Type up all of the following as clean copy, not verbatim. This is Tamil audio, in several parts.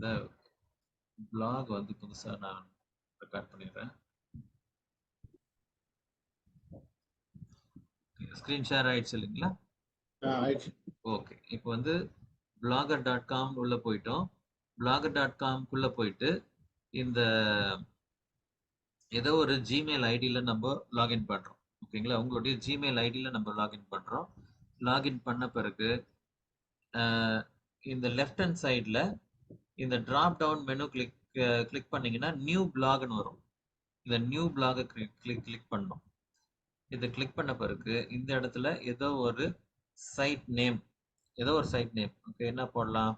இந்த பிளாக் வந்து புதுசா நான் ரெக்கார்ட் பண்ணிடுறேன். ஸ்க்ரீன் ஷேர் ஆயிடுச்சு இல்லைங்களா? ஆயிடுச்சு. ஓகே. இப்போ வந்து blogger.com உள்ள போயிட்டோம். blogger.com குள்ள போயிட்டு இந்த ஏதோ ஒரு ஜிமெயில் ஐடியில் நம்ம லாகின் பண்ணுறோம். ஓகேங்களா? உங்களுடைய ஜிமெயில் ஐடியில் நம்ம லாகின் பண்ணுறோம். லாகின் பண்ண பிறகு இந்த லெஃப்ட் ஹேண்ட் சைடில் இந்த ட்ராப் டவுன் மெனு கிளிக் பண்ணீங்கன்னா நியூ பிளாக்னு வரும். இந்த நியூ பிளாகை கிளிக் பண்ணணும். இதை கிளிக் பண்ண பிறகு இந்த இடத்துல ஏதோ ஒரு சைட் நேம் ஓகே, என்ன போடலாம்?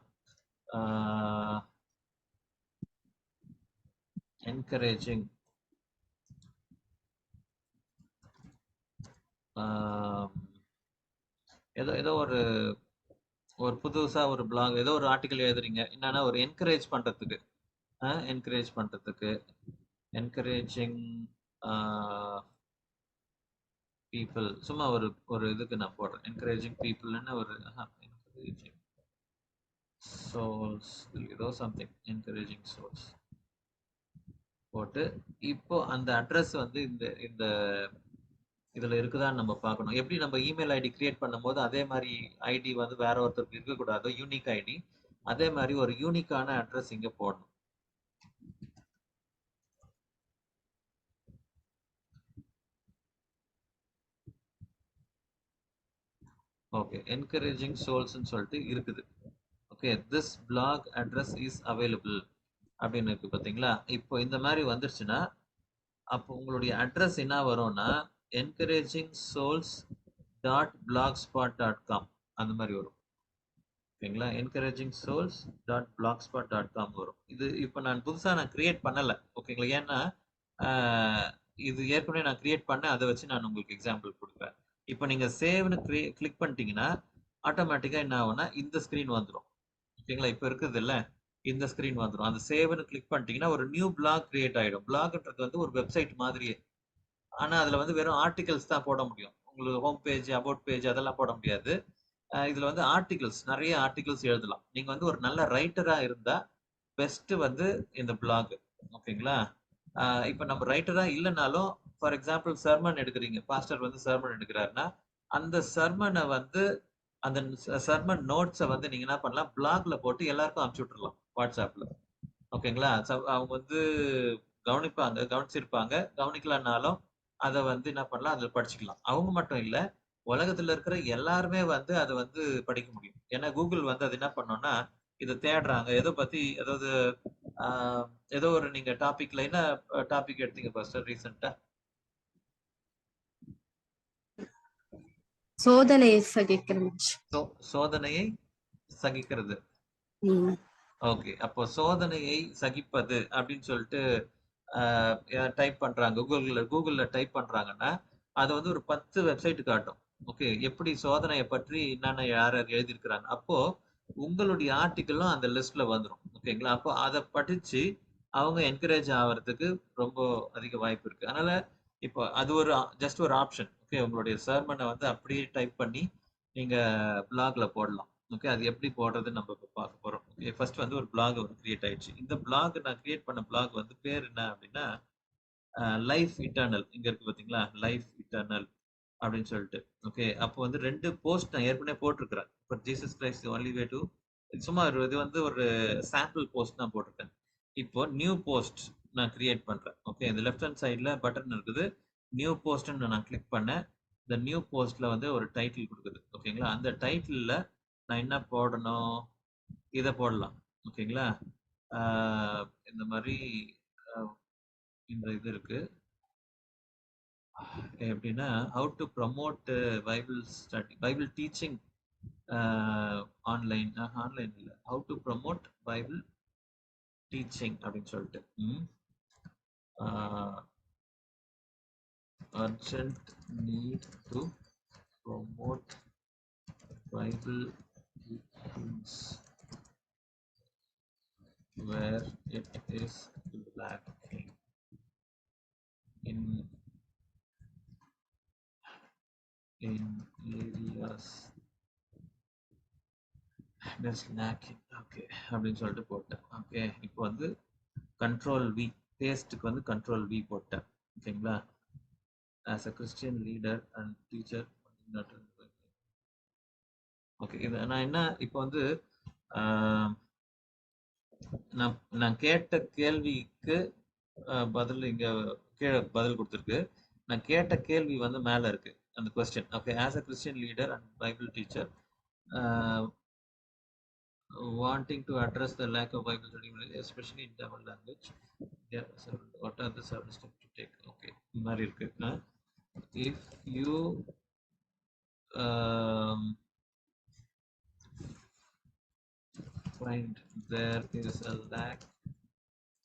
என்கரேஜிங் ஏதோ ஏதோ ஒரு ஒரு புதுசா ஒரு பிளாக் ஏதோ ஒரு ஆர்டிக்கல் எழுதுறீங்க, என்னன்னா ஒரு என்கரேஜ் பண்றதுக்கு என்கரேஜிங் பீப்புள், சும்மா ஒரு ஒரு இதுக்கு நான் போடுறேன். என்கரேஜிங் பீப்புள்னு ஒரு என்கரேஜிங் சோல்ஸ் ஏதோ சம்திங், என்கரேஜிங் சோல்ஸ் போட்டு இப்போ அந்த அட்ரஸ் வந்து இந்த இந்த இதுல இருக்குதான்னு நம்ம பார்க்கணும். எப்படி நம்ம இமெயில் ஐடி கிரியேட் பண்ணும்போது அதே மாதிரி ஐடி வந்து வேற ஒருத்தருக்கு இருக்கக்கூடாது, யூனிக் ஐடி. அதே மாதிரி ஒரு யூனிக்கான அட்ரஸ் இங்க போடணும். ஓகே, என்கரேஜிங் சோல்ஸ்ன்னு சொல்லிட்டு இருக்குது. Okay, this blog address is available அப்படின்னு இருக்கு பார்த்தீங்களா? இப்போ இந்த மாதிரி வந்துருச்சுன்னா அப்போ உங்களுடைய அட்ரஸ் என்ன வரும்னா encouraging souls dot black spot dot com அந்த மாதிரி வரும். ஓகேங்களா? Encouraging souls dot black spot dot com வரும். இது இப்போ நான் புதுசாக நான் கிரியேட் பண்ணலை. ஓகேங்களா? ஏன்னா இது ஏற்கனவே நான் கிரியேட் பண்ணேன், அதை வச்சு நான் உங்களுக்கு எக்ஸாம்பிள் கொடுக்குறேன். இப்போ நீங்கள் சேவ்னு கிளிக் பண்ணிட்டீங்கன்னா ஆட்டோமேட்டிக்காக என்ன ஆகும்னா இந்த ஸ்க்ரீன் வந்துடும். ஓகேங்களா? இப்போ இருக்குது இல்லை, இந்த ஸ்க்ரீன் வந்துடும். அந்த சேவ்னு கிளிக் பண்ணிட்டீங்கன்னா ஒரு நியூ பிளாக் கிரியேட் ஆகிடும். பிளாக்ன்றது வந்து ஒரு வெப்சைட் மாதிரியே, ஆனால் அதில் வந்து வெறும் ஆர்டிகல்ஸ் தான் போட முடியும். உங்களுக்கு ஹோம் பேஜ், அபவுட் பேஜ் அதெல்லாம் போட முடியாது. இதுல வந்து ஆர்டிகல்ஸ், நிறைய ஆர்டிகல்ஸ் எழுதலாம். நீங்க வந்து ஒரு நல்ல ரைட்டரா இருந்தா பெஸ்ட் வந்து இந்த பிளாக். ஓகேங்களா? இப்ப நம்ம ரைட்டரா இல்லைனாலும், ஃபார் எக்ஸாம்பிள் சர்மன் எடுக்கிறீங்க, பாஸ்டர் வந்து சர்மன் எடுக்கிறாருன்னா அந்த சர்மனை வந்து அந்த சர்மன் நோட்ஸை வந்து நீங்க என்ன பண்ணலாம், பிளாக்ல போட்டு எல்லாருக்கும் அனுப்பிச்சு விட்டுறலாம் வாட்ஸ்அப்ல. ஓகேங்களா? அவங்க வந்து கவனிப்பாங்க, கவனிச்சிருப்பாங்க, கவனிக்கலனாலும் அதை வந்து என்ன பண்ணலாம், அதில் படிச்சுக்கலாம். அவங்க மட்டும் இல்ல, உலகத்துல இருக்கிற எல்லாருமே வந்து அதை வந்து படிக்க முடியும். ஏன்னா கூகுள் வந்து அது என்ன பண்ணோம்னா இதை தேடுறாங்க, எதை பத்தி, அதாவது ஆஹ், ஏதோ ஒரு நீங்க டாபிக்ல என்ன டாபிக் எடுத்தீங்க பாஸ்டர் ரீசெண்டா? சோதனையை சகிக்கிறது. சோதனையை சகிக்கிறது. ஓகே, அப்போ சோதனையை சகிப்பது அப்படின்னு சொல்லிட்டு டைப் பண்றாங்க, கூகுள்ல டைப் பண்றாங்கன்னா அது வந்து ஒரு 10 வெப்சைட் காட்டும். ஓகே, எப்படி சோதனையை பற்றி என்னென்ன யார் யார் எழுதியிருக்கிறாங்க. அப்போ உங்களுடைய ஆர்டிக்கிளும் அந்த லிஸ்ட்ல வந்துடும். ஓகேங்களா? அப்போ அதை படிச்சு அவங்க என்கரேஜ் ஆகிறதுக்கு ரொம்ப அதிக வாய்ப்பு இருக்கு. அதனால இப்போ அது ஒரு ஜஸ்ட் ஒரு ஆப்ஷன். ஓகே, உங்களுடைய சர்மனை வந்து அப்படியே டைப் பண்ணி நீங்க பிளாக்ல போடலாம். ஓகே, அது எப்படி போடுறதுன்னு நம்ம இப்போ பார்க்க போறோம். ஓகே, ஃபர்ஸ்ட் வந்து ஒரு பிளாக் வந்து கிரியேட் ஆயிடுச்சு. இந்த பிளாக் நான் கிரியேட் பண்ண பிளாக் வந்து பேர் என்ன அப்படின்னா லைஃப் இட்டர்னல். இங்க இருக்கு பாத்தீங்களா, லைஃப் இட்டர்னல் அப்படின்னு சொல்லிட்டு. ஓகே, அப்போ வந்து 2 போஸ்ட் நான் ஏற்கனவே போட்டிருக்கிறேன். இப்போ Jesus Christ only way to, சும்மா இது வந்து ஒரு சாம்பிள் போஸ்ட் நான் போட்டிருக்கேன். இப்போ நியூ போஸ்ட் நான் கிரியேட் பண்றேன். ஓகே, இந்த லெஃப்ட் ஹேண்ட் சைட்ல பட்டன் இருக்குது, நியூ போஸ்ட்னு நான் கிளிக் பண்ணேன். இந்த நியூ போஸ்ட்ல வந்து ஒரு டைட்டில் கொடுக்குது. ஓகேங்களா? அந்த டைட்டில்ல நான் என்ன போடணும், இதை போடலாம். ஓகேங்களா? இந்த மாதிரி இந்த இது இருக்கு எப்படின்னா, how to promote Bible study, Bible teaching online, online இல்லை, how to promote Bible teaching அப்படின்னு சொல்லிட்டு. Urgent need to promote Bible teachings where it is lacking in areas okay அப்படின்னு சொல்லிட்டு போட்டேன். ஓகே இப்போ வந்து கண்ட்ரோல் வி, பேஸ்ட்டுக்கு வந்து கண்ட்ரோல் வி போட்டேன். ஓகேங்களா? As a Christian leader and teacher. Okay இது நான் என்ன இப்போ வந்து நான் நான் கேட்ட கேள்விக்கு பதில் இங்க கீழே பதில் கொடுத்துருக்கு. நான் கேட்ட கேள்வி வந்து மேல இருக்கு அந்த question. Okay as a Christian leader and Bible teacher wanting to address the lack of Bible study, especially in Tamil language. Yeah, so what are the several steps to take? Okay, இந்த மாதிரி இருக்கு. If you um, find there is a lack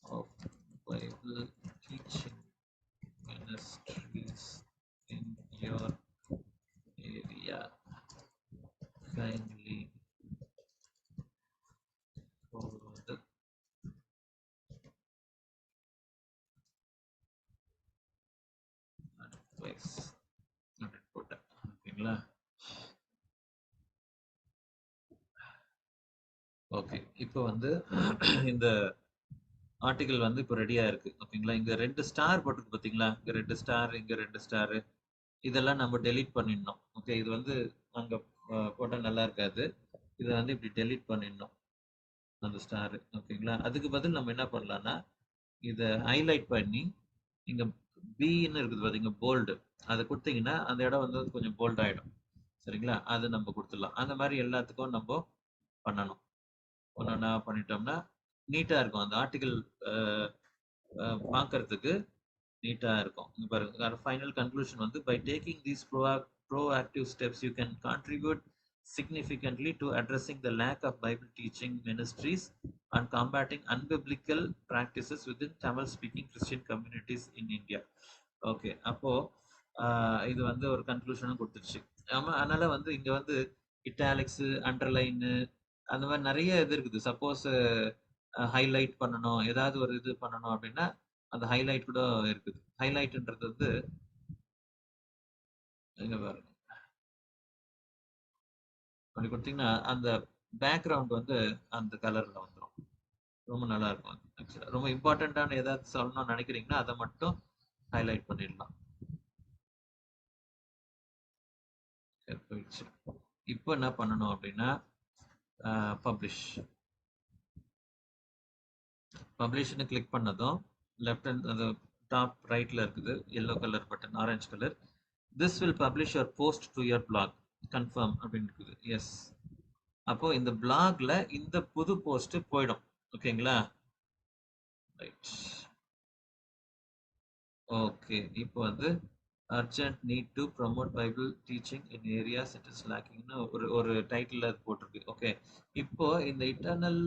of Bible teaching ministries in your area, kindly forward advice. போட்டேன். ஓகேங்களா? ஓகே இப்போ வந்து இந்த ஆர்டிகல் வந்து இப்போ ரெடியா இருக்கு. ஓகேங்களா? இங்க 2 ஸ்டார் போட்டிருக்கு பார்த்தீங்களா? இங்க 2 ஸ்டார், இங்க 2 ஸ்டார். இதெல்லாம் நம்ம டெலீட் பண்ணிடணும். ஓகே இது வந்து அங்க போட்டா நல்லா இருக்காது. இதை வந்து இப்படி டெலீட் பண்ணிடணும் அந்த ஸ்டார். ஓகேங்களா? அதுக்கு பதில் நம்ம என்ன பண்ணலாம்னா இதை ஹைலைட் பண்ணி இங்க பின்னு இருக்குது பாத்தீங்க போல்டு, அதை கொடுத்தீங்கன்னா அந்த இடம் வந்து கொஞ்சம் போல்ட் ஆயிடும். சரிங்களா? அது நம்ம கொடுத்துடலாம். அந்த மாதிரி எல்லாத்துக்கும் நம்ம பண்ணணும். ஒன்னொன்னா பண்ணிட்டோம்னா நீட்டா இருக்கும் அந்த ஆர்டிகல். பார்க்கறதுக்கு நீட்டா இருக்கும். இங்க பாருங்க ஃபைனல் கன்க்ளூஷன் வந்து by taking these proactive steps you can contribute significantly to addressing the lack of Bible teaching ministries and combating unbiblical practices within Tamil speaking Christian communities in India. Okay அப்போ இது வந்து ஒரு கன்க்ளூஷனும் கொடுத்துருச்சு. ஆமா அதனால வந்து இங்க வந்து இட்டாலிக்ஸ், அண்டர்லைன் அந்த மாதிரி நிறைய இது இருக்குது. சப்போஸ் ஹைலைட் பண்ணணும், ஏதாவது ஒரு இது பண்ணணும் அப்படின்னா அந்த ஹைலைட் கூட இருக்குது. ஹைலைட்ன்றது வந்து எங்க பாருங்க அப்படி கொடுத்தீங்கன்னா அந்த பேக்ரவுண்ட் வந்து அந்த கலர்ல வந்துடும். ரொம்ப நல்லா இருக்கும். ஆக்சுவலா ரொம்ப இம்பார்ட்டன்டான ஏதாவது சொல்லணும்னு நினைக்கிறீங்கன்னா அதை மட்டும் ஹைலைட் பண்ணிடலாம். போயிடுச்சு. இப்போ என்ன பண்ணணும் அப்படின்னா பப்ளிஷ். பப்ளிஷ்னு கிளிக் பண்ணதும் லெஃப்ட் ஹேண்ட் அந்த டாப் ரைட்ல இருக்குது yellow colour button, orange colour. This will publish your post to your blog confirm அப்படின்னு இருக்குது. எஸ். அப்போ இந்த பிளாக்ல இந்த புது போஸ்ட் போயிடும். ஓகேங்களா? ரைட். ஓகே இப்போ வந்து urgent need to promote Bible teaching in areas it is லேக்கிங்னு ஒரு டைட்டில் அது போட்டிருக்கு. ஓகே இப்போ இந்த இட்டர்னல்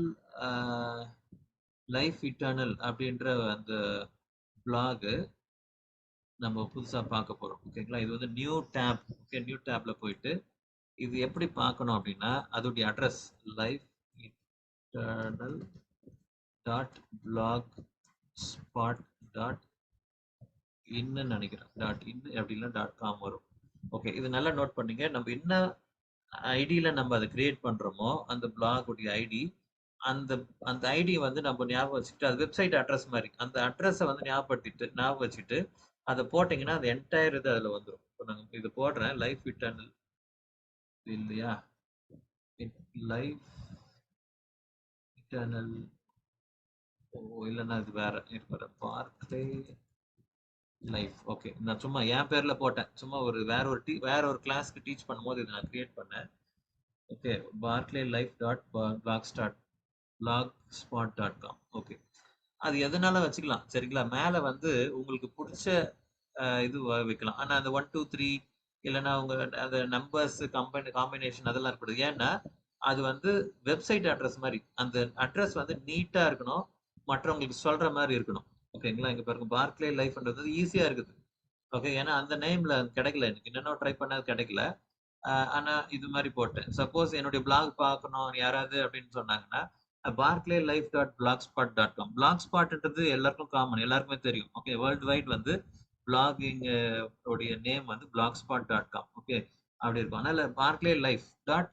லைஃப் இட்டர்னல் அப்படின்ற அந்த பிளாக் நம்ம புதுசா பார்க்க போறோம். ஓகேங்களா? இது வந்து நியூ டேப். ஓகே நியூ டேப்ல போயிட்டு இது எப்படி பார்க்கணும் அப்படின்னா அதோடைய address life eternal dot black spot dot இன்னு நினைக்கிறேன். டாட் இன் அப்படின்னா டாட் காம் வரும். ஓகே இது நல்லா நோட் பண்ணீங்க. நம்ம என்ன ஐடியில நம்ம அதை கிரியேட் பண்றோமோ அந்த பிளாக் உடைய ஐடி, அந்த அந்த ஐடி வந்து நம்ம ஞாபகம் வச்சுக்கிட்டு அது வெப்சைட் அட்ரஸ் மாதிரி அந்த அட்ரஸை வந்து ஞாபகம் வச்சுட்டு அதை போட்டீங்கன்னா அந்த என்டையர் இது அதுல வந்துடும். இப்போ நாங்கள் இது போடுறேன் லைஃப் இட்டர்னல் இல்லையா? Life eternal. ஓ இல்லைன்னா இது வேற இருக்கிற பார்க்லே லைஃப். ஓகே நான் சும்மா என் பேர்ல போட்டேன். சும்மா ஒரு வேற ஒரு கிளாஸ்க்கு டீச் பண்ணும்போது இதை நான் கிரியேட் பண்ணேன். Okay Barclay life dot black spot dot com. Okay அது எதனால வச்சுக்கலாம். சரிங்களா? மேல வந்து உங்களுக்கு பிடிச்ச இது வைக்கலாம். ஆனா அந்த 1 2 3 இல்லைன்னா உங்க அந்த நம்பர்ஸ் காம்பினேஷன் அதெல்லாம் இருக்கக்கூடாது. ஏன்னா அது வந்து வெப்சைட் அட்ரஸ் மாதிரி அந்த அட்ரஸ் வந்து நீட்டா இருக்கணும், மற்றவங்களுக்கு சொல்ற மாதிரி இருக்கணும். ஓகேங்களா? இங்க பாருங்க பார்க்லே லைஃப்ன்றது ஈஸியா இருக்குது. ஓகே ஏன்னா அந்த நேம்ல கிடைக்கல, எனக்கு என்னென்ன ட்ரை பண்ணது கிடைக்கல. ஆனா இது மாதிரி போட்டேன். சப்போஸ் என்னுடைய பிளாக் பார்க்கணும் யாராவது அப்படின்னு சொன்னாங்கன்னா பார்க்லே life dot black spot dot com. பிளாக் ஸ்பாட்ன்றது எல்லாருக்கும் காமன், எல்லாருக்குமே தெரியும். ஓகே வேர்ல்டு வைட் வந்து பிளாகிங் உடைய நேம் வந்து black spot dot com. Okay அப்படி இருக்கும். அதனால பார்க்லே லைஃப் டாட்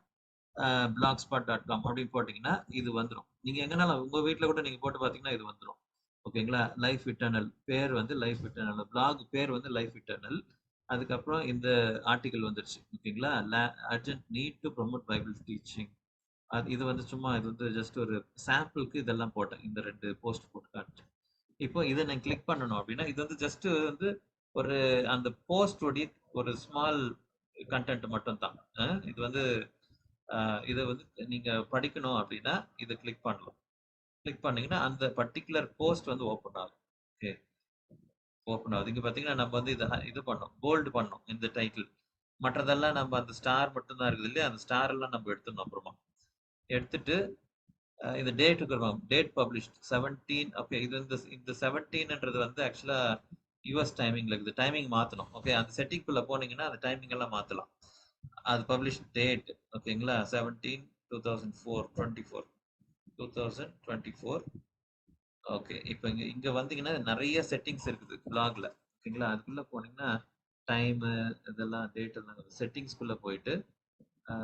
blogspot.com அப்படின்னு போட்டீங்கன்னா இது வந்துரும். நீங்க எங்கனாலும் உங்க வீட்ல கூட நீங்க போட்டு பார்த்தீங்கன்னா இது வந்துரும். ஓகேங்களா? லைஃப் இட்டர்னல் பேர் வந்து லைஃப் இட்டர்னல். பிளாக் பேர் வந்து லைஃப் இட்டர்னல். அதுக்கப்புறம் இந்த ஆர்டிக்கிள் வந்துருச்சு. ஓகேங்களா? Urgent need to promote Bible teaching. இது வந்து சும்மா இது வந்து ஜஸ்ட் ஒரு சாம்பிளுக்கு இதெல்லாம் போட்டேன். இந்த 2 போஸ்ட் போட்டு காட்டுறேன். இப்போ இத நான் கிளிக் பண்ணணும் அப்படின்னா, இது வந்து ஜஸ்ட் வந்து ஒரு அந்த போஸ்ட் உடைய ஒரு ஸ்மால் கன்டென்ட் மட்டும் தான். இது வந்து இத வந்து நீங்க படிக்கணும் அப்படின்னா, இத கிளிக் பண்ணலாம். கிளிக் பண்ணீங்கன்னா, அந்த பர்ட்டிகுலர் போஸ்ட் வந்து ஓப்பன் ஆகும். ஓகே. ஓப்பன் ஆகுது. இங்க பார்த்தீங்கன்னா, நம்ம வந்து இத இது பண்ணோம். போல்ட் பண்ணோம் இந்த டைட்டில். மற்றதெல்லாம் நம்ம அந்த ஸ்டார் மட்டும் தான் இருக்குது இல்லையா? அந்த ஸ்டார் எல்லாம் நம்ம எடுத்துடணும் அப்புறமா. எடுத்துட்டு இந்த டேட் இருக்கணும். Date published 17 okay. இது இந்த 17ன்றது வந்து ஆக்சுவலா யுஎஸ் டைமிங்ல இருக்குது. டைமிங் மாத்தணும். ஓகே. அந்த செட்டிங்குள்ள போனீங்கன்னா, அந்த டைமிங் எல்லாம் மாத்தலாம். அது பப்ளிஷ் டேட் ஓகேங்களா? 17 2004 24 2024 ஓகே. இப்ப இங்க இங்க வந்தீங்கன்னா நெறைய செட்டிங்ஸ் இருக்குது பிளாக்ல. ஓகேங்களா? அதுக்குள்ள போனீங்கன்னா டைமு இதெல்லாம் டேட் எல்லாம் செட்டிங்ஸ்குள்ள போயிட்டு ஆ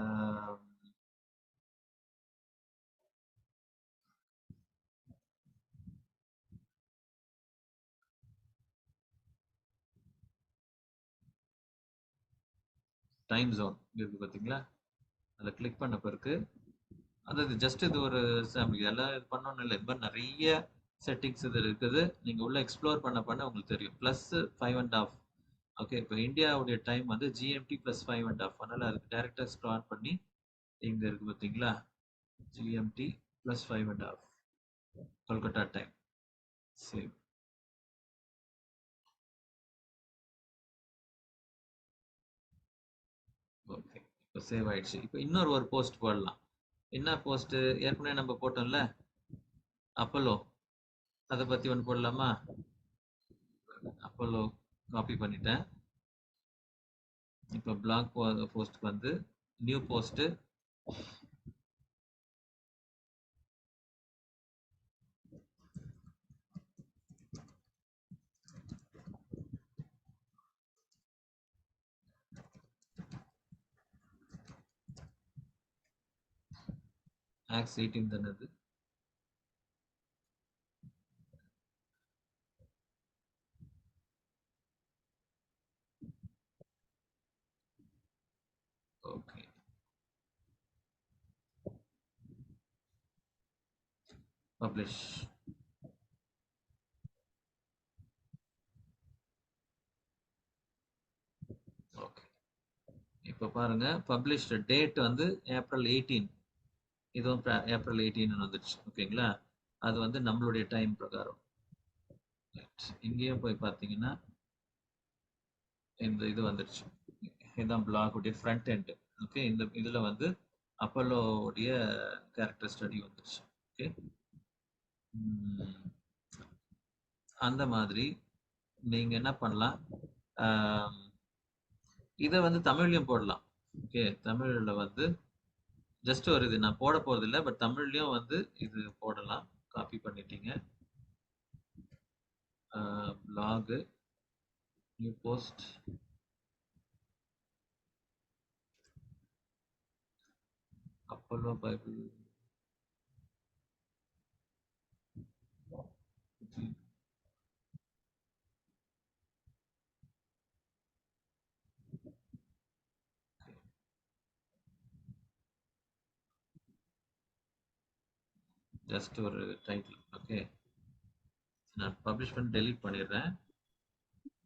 டைம் ஜோன் இருக்கு பார்த்தீங்களா? அத கிளிக் பண்ண பிறகு அதாவது ஜஸ்ட் இது ஒரு சாம்பிள். இதெல்லாம் இது பண்ணணும்னு இல்ல. இது மாரி நெறைய செட்டிங்ஸ் இது இருக்குது. நீங்க உள்ள எக்ஸ்ப்ளோர் பண்ண பண்ண உங்களுக்கு தெரியும். Plus 5 1/2 okay. இப்ப இந்தியாவுடைய டைம் வந்து ஜிஎம்டி பிளஸ் 5 1/2 அதனால அதுக்கு டைரக்ட்டா ஸ்க்ரால் பண்ணி இங்க இருக்கு பார்த்தீங்களா? GMT plus 5 1/2 Kolkata time. Save. Okay. இப்ப சேவ் ஆயிடுச்சு. இப்ப இன்னொரு ஒரு போஸ்ட் போடலாம். என்ன போஸ்ட்? ஏற்கனவே நம்ம போட்டோம்ல? அப்போலோ. அத பத்தி ஒண்ணு போடலாமா? அப்போலோ காப்பி பண்ணிட்டேன். இப்ப பிளாக் போஸ்ட்க்கு வந்து நியூ போஸ்ட் ஆக்ஸ் 18 தானே அது? ஓகே. பப்ளிஷ். ஓகே. இப்ப பாருங்க பப்ளிஷ்ட் டேட் வந்து ஏப்ரல் 18. இதுவும் ஏப்ரல் 18 வந்துருச்சு. ஓகேங்களா? அது வந்து நம்மளுடைய டைம் பிரகாரம். இங்கேயும் போய் பார்த்தீங்கன்னா இந்த இது வந்துருச்சு. இதுதான் பிளாக் உடைய ஃப்ரண்ட் எண்ட். ஓகே. இந்த இதுல வந்து அப்போலோ உடைய கேரக்டர் ஸ்டடி வந்துருச்சு. ஓகே. அந்த மாதிரி நீங்க என்ன பண்ணலாம்? ஆம், இத வந்து தமிழ்லயும் போடலாம். ஓகே. தமிழ்ல வந்து ஜஸ்ட் ஒரு இது நான் போட போறதில்ல. பட் தமிழ்லயும் வந்து இது போடலாம். காப்பி பண்ணிட்டீங்க. Blog new post Apollo Bible just ஒரு டைட்டில். ஓகே. நான் பப்ளிஷ் பண்ணி டெலீட் பண்ணிடுறேன்.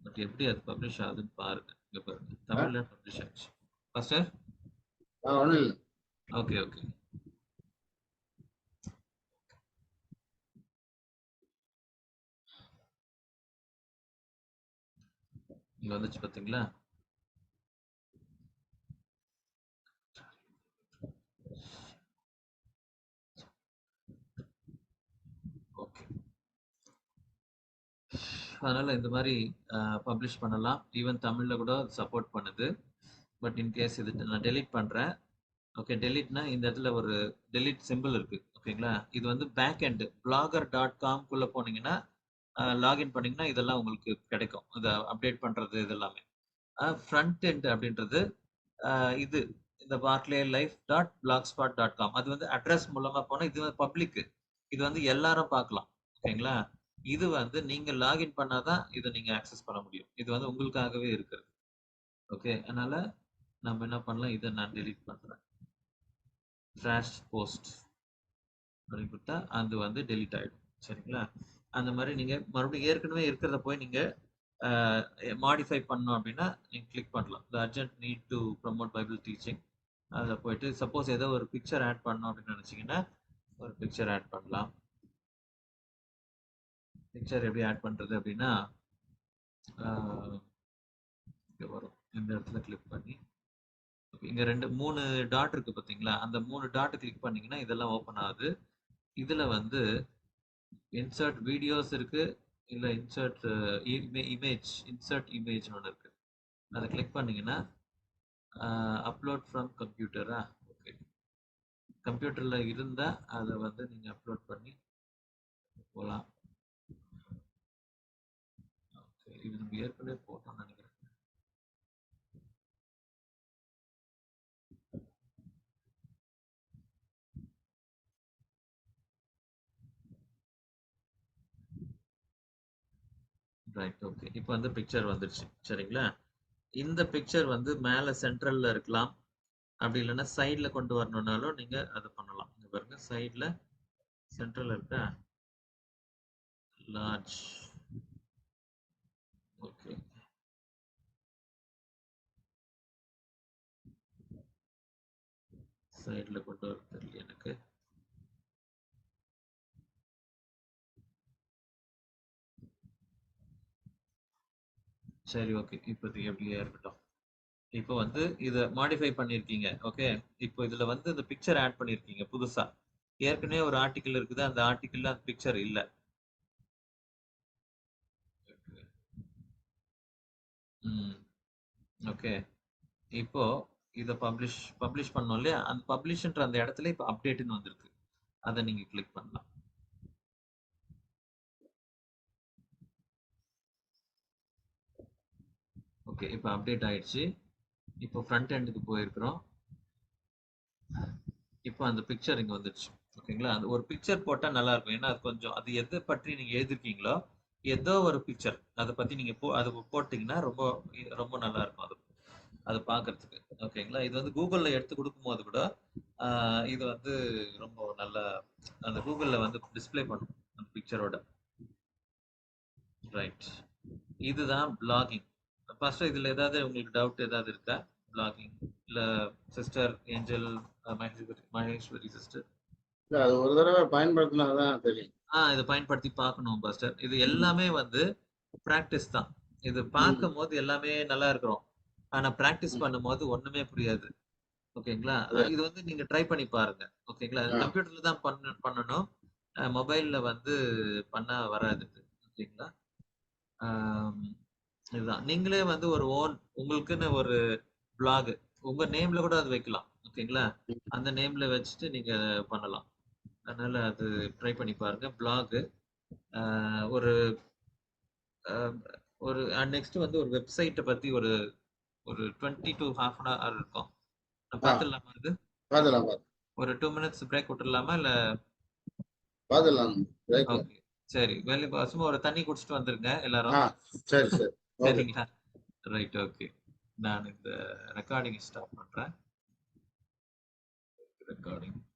பட் எப்படி அது பப்ளிஷ் ஆகுதுன்னு பாருங்க. இங்க பாருங்க. தமிழ்ல பப்ளிஷ் ஆயிடுச்சு. பாஸ்டர்? ஒன்றும் இல்லை. Okay, okay. இங்க வந்துச்சு பாத்தீங்களா? ஓகே. அதனால இந்த மாதிரி பப்ளிஷ் பண்ணலாம். ஈவன் தமிழ்ல கூட சப்போர்ட் பண்ணுது. பட் இன் கேஸ் இது நான் டெலீட் பண்றேன். ஓகே. டெலீட்னா இந்த இடத்துல ஒரு டெலீட் சிம்பிள் இருக்கு. ஓகேங்களா? இது வந்து பேக் எண்ட் blogger.com குள்ள போனீங்கன்னா லாகின் பண்ணீங்கன்னா இதெல்லாம் உங்களுக்கு கிடைக்கும். இத அப்டேட் பண்றது இது எல்லாமே. ஃப்ரண்ட் எண்ட் அப்படின்றது இது இந்த barclaylife.blogspot.com அது வந்து அட்ரஸ் மூலமா போனா இது வந்து பப்ளிக். இது வந்து எல்லாரும் பார்க்கலாம். ஓகேங்களா? இது வந்து நீங்க லாகின் பண்ணாதான் இதை நீங்க ஆக்சஸ் பண்ண முடியும். இது வந்து உங்களுக்காகவே இருக்குது. ஓகே, அதனால நம்ம என்ன பண்ணலாம், இதை நான் delete பண்றேன். ட்ராஷ் போஸ்ட் அப்படின்னு கொடுத்தா அது வந்து delete ஆயிடும். சரிங்களா? அந்த மாதிரி நீங்க மறுபடியும் ஏற்கனவே இருக்கிறத போய் நீங்க மாடிஃபை பண்ணணும் அப்படின்னா நீங்க கிளிக் பண்ணலாம். The urgent need to promote Bible teaching. அதில் போயிட்டு சப்போஸ் ஏதோ ஒரு பிக்சர் ஆட் பண்ணணும் அப்படின்னு நினைச்சீங்கன்னா ஒரு பிக்சர் ஆட் பண்ணலாம். பிக்சர் எப்படி ஆட் பண்றது அப்படின்னா இங்க வரும், இந்த இடத்துல கிளிக் பண்ணி இங்க 3 டாட் இருக்கு பாத்தீங்களா, அந்த 3 டாட் கிளிக் பண்ணீங்கன்னா இதெல்லாம் ஓபன் ஆகுது. இதுல வந்து இன்சர்ட் வீடியோஸ் இருக்கு, இல்ல இன்சர்ட் இமேஜ் ஒன்று இருக்கு. அதை கிளிக் பண்ணீங்கன்னா அப்லோட் ஃப்ரம் கம்ப்யூட்டரா, ஓகே, கம்ப்யூட்டர்ல இருந்தா அதை வந்து நீங்க அப்லோட் பண்ணி போகலாம். ஓகே, இது நம்ம ஏற்கனவே போட்டோம்னு நினைக்கிறேன். ரைட், ஓகே, இப்போ வந்து பிக்சர் வந்துருச்சு. சரிங்களா? இந்த பிக்சர் வந்து மேல சென்ட்ரல்ல இருக்கலாம், அப்படி இல்லைன்னா சைட்ல கொண்டு வரணும்னாலும் நீங்க அதை பண்ணலாம். இங்க பாருங்க, சைட்ல சென்ட்ரல் இருக்கா, லார்ஜ், ஓகே, சைட்ல கொண்டு வர தெரியல எனக்கு. சரி, ஓகே, இப்போதைக்கு எப்படியே இருக்கட்டும். இப்போ வந்து இதை மாடிஃபை பண்ணிருக்கீங்க. ஓகே, இப்போ இதுல வந்து இந்த பிக்சர் ஆட் பண்ணிருக்கீங்க புதுசா. ஏற்கனவே ஒரு ஆர்டிக்கிள் இருக்குது, அந்த ஆர்டிக்கிள்ல அந்த பிக்சர் இல்ல. ஓகே, இப்போ இதை பப்ளிஷ் பண்ணோம் இல்லையா, அந்த பப்ளிஷ்ன்ற அந்த இடத்துல இப்போ அப்டேட்னு வந்திருக்கு. அதை நீங்க கிளிக் பண்ணலாம். ஓகே, இப்போ அப்டேட் ஆயிடுச்சு. இப்போ ஃப்ரண்ட் எண்டுக்கு போயிருக்கிறோம். இப்போ அந்த பிக்சர் இங்க வந்துருச்சு. ஓகேங்களா? அந்த ஒரு பிக்சர் போட்டா நல்லா இருக்கும். ஏன்னா அது கொஞ்சம் அது எதை பற்றி நீங்க எழுதிருக்கீங்களோ ஏதோ ஒரு பிக்சர் அதை பத்தி நீங்க அது போட்டீங்கன்னா ரொம்ப ரொம்ப நல்லா இருக்கும். அது அது பார்க்கறதுக்கு. ஓகேங்களா? இது வந்து கூகுள்ல எடுத்து கொடுக்கும்போது கூட இது வந்து ரொம்ப நல்ல அந்த கூகுள்ல வந்து டிஸ்ப்ளே பண்ணும் அந்த பிக்சரோட. ரைட், இதுதான் பிளாகிங். ஃபர்ஸ்ட் இதுல ஏதாவது உங்களுக்கு டவுட் ஏதாவது இருக்கா? பிளாகிங் இல்ல சிஸ்டர் ஏஞ்சல் மகேஸ்வரி சிஸ்டர்? இல்ல, அது ஒரு தடவை பயன்படுத்தினாதான் தெரியும். இதை பயன்படுத்தி பார்க்கணும் பாஸ்டர். இது எல்லாமே வந்து பிராக்டிஸ் தான். இது பார்க்கும் போது எல்லாமே நல்லா இருக்கிறோம், ஆனா பிராக்டிஸ் பண்ணும்போது ஒண்ணுமே புரியாது. ஓகேங்களா? அது இது வந்து நீங்க ட்ரை பண்ணி பாருங்க. ஓகேங்களா? ஆ, கம்ப்யூட்டர்ல தான் பண்ணணும். மொபைல்ல வந்து பண்ணா வராது. ஓகேங்களா? ஆம், இதுதான். நீங்களே வந்து ஒரு உங்களுக்குன்னு ஒரு பிளாக் உங்க நேம்ல கூட அது வைக்கலாம். ஓகேங்களா? அந்த நேம்ல வச்சுட்டு நீங்க பண்ணலாம். அதனால அது ட்ரை பண்ணி பாருங்க. பிளாக் ஒரு ஒரு நெக்ஸ்ட் வந்து ஒரு வெப்சைட்டை பத்தி ஒரு ஒரு 20 to half an hour இருக்கும். நான் ஆ, பார்த்துடலாமா இது? பார்த்துடலாம் ஒரு 2 மினிட்ஸ் பிரேக் விட்டுடலாமா இல்ல? பார்த்துடலாம். ரைட்ல. ஓகே, சரி, வெளிய சும்மா ஒரு தண்ணி குடிச்சிட்டு வந்துருங்க ஆ, எல்லாரும். சரி சரி, ஓகே. சரிங்களா? Right, okay. நான் இந்த ரெக்கார்டிங் ஸ்டாப் பண்றேன். ரெக்கார்டிங்